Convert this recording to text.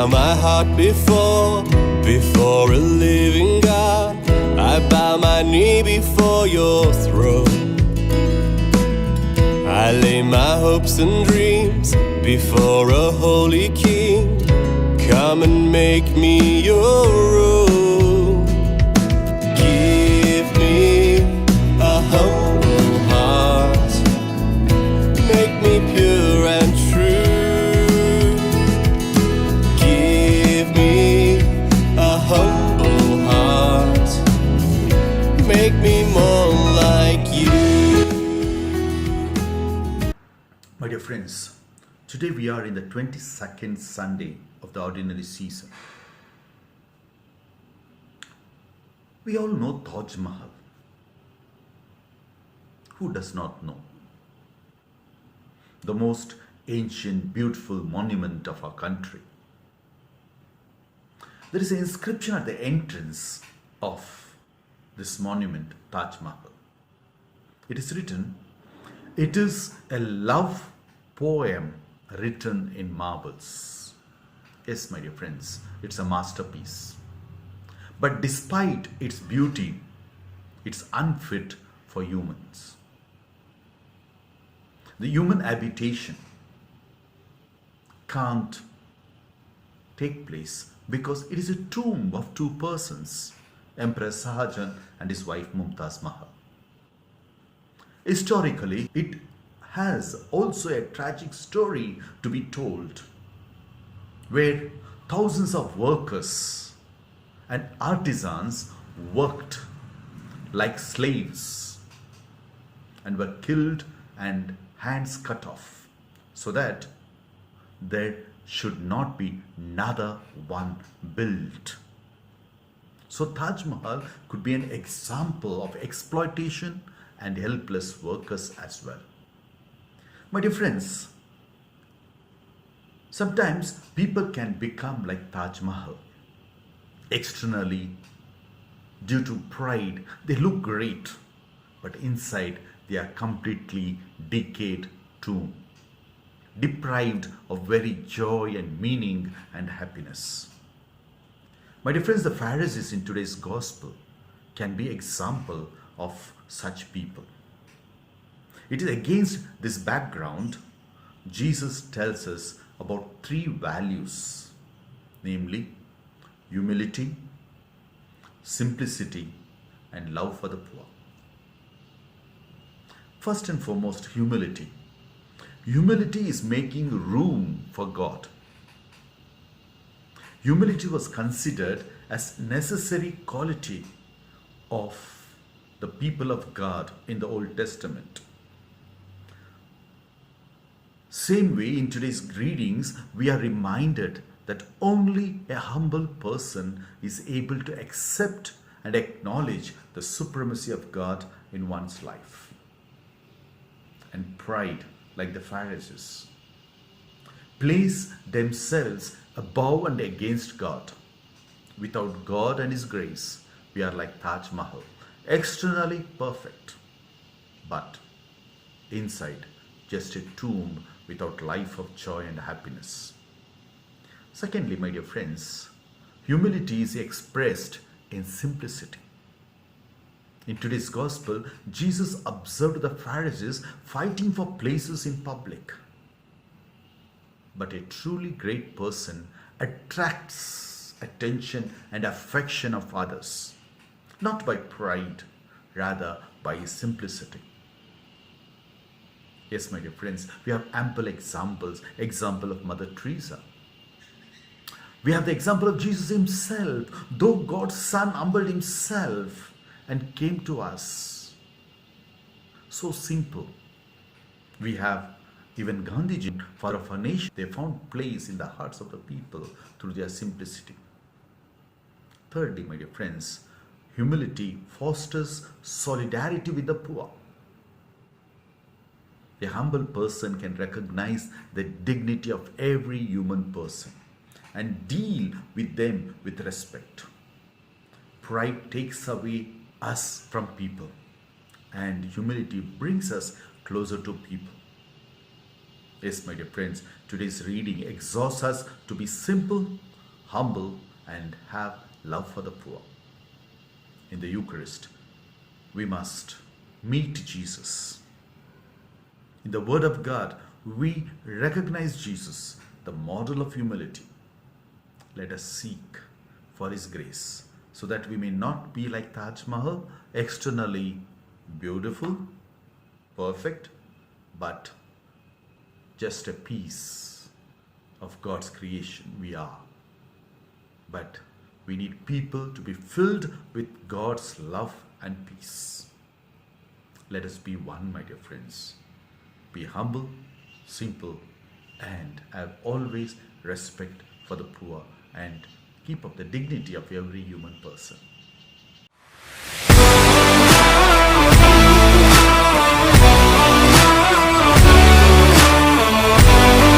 bow my heart before a living God. I bow my knee before your throne. I lay my hopes and dreams before a holy King. Come and make me your own. Give me a humble heart. Make me pure and true. Give me a humble heart. Make me more like you. My dear friends, today we are in the 22nd Sunday of the ordinary season. We all know Taj Mahal. Who does not know? The most ancient, beautiful monument of our country. There is an inscription at the entrance of this monument, Taj Mahal. It is written, "It is a love poem written in marbles." Yes, my dear friends, it's a masterpiece. But despite its beauty, it's unfit for humans. The human habitation can't take place because it is a tomb of two persons, Emperor Shahjahan and his wife Mumtaz Mahal. Historically, it has also a tragic story to be told, where thousands of workers and artisans worked like slaves and were killed and hands cut off so that there should not be another one built. So Taj Mahal could be an example of exploitation and helpless workers as well. My dear friends, sometimes people can become like Taj Mahal. Externally, due to pride, they look great, but inside they are completely decayed tomb, deprived of very joy and meaning and happiness. My dear friends, the Pharisees in today's gospel can be example of such people. It is against this background Jesus tells us about three values, namely humility, simplicity, and love for the poor. First and foremost, humility. Humility is making room for God. Humility was considered as necessary quality of the people of God in the Old Testament. Same way, in today's readings, we are reminded that only a humble person is able to accept and acknowledge the supremacy of God in one's life. And pride, like the Pharisees, place themselves above and against God. Without God and His grace, we are like Taj Mahal, externally perfect, but inside just a tomb without life of joy and happiness. Secondly, my dear friends, humility is expressed in simplicity. In today's gospel, Jesus observed the Pharisees fighting for places in public. But a truly great person attracts attention and affection of others, not by pride, rather by his simplicity. Yes, my dear friends, we have ample examples. Example of Mother Teresa. We have the example of Jesus himself. Though God's Son humbled himself and came to us. So simple. We have even Gandhiji, father of our nation. They found place in the hearts of the people through their simplicity. Thirdly, my dear friends, humility fosters solidarity with the poor. A humble person can recognize the dignity of every human person and deal with them with respect. Pride takes away us from people, and humility brings us closer to people. Yes, my dear friends, today's reading exhorts us to be simple, humble, and have love for the poor. In the Eucharist, we must meet Jesus. In the Word of God, we recognize Jesus, the model of humility. Let us seek for His grace so that we may not be like Taj Mahal, externally beautiful, perfect, but just a piece of God's creation we are. But we need people to be filled with God's love and peace. Let us be one, my dear friends. Be humble, simple, and have always respect for the poor and keep up the dignity of every human person.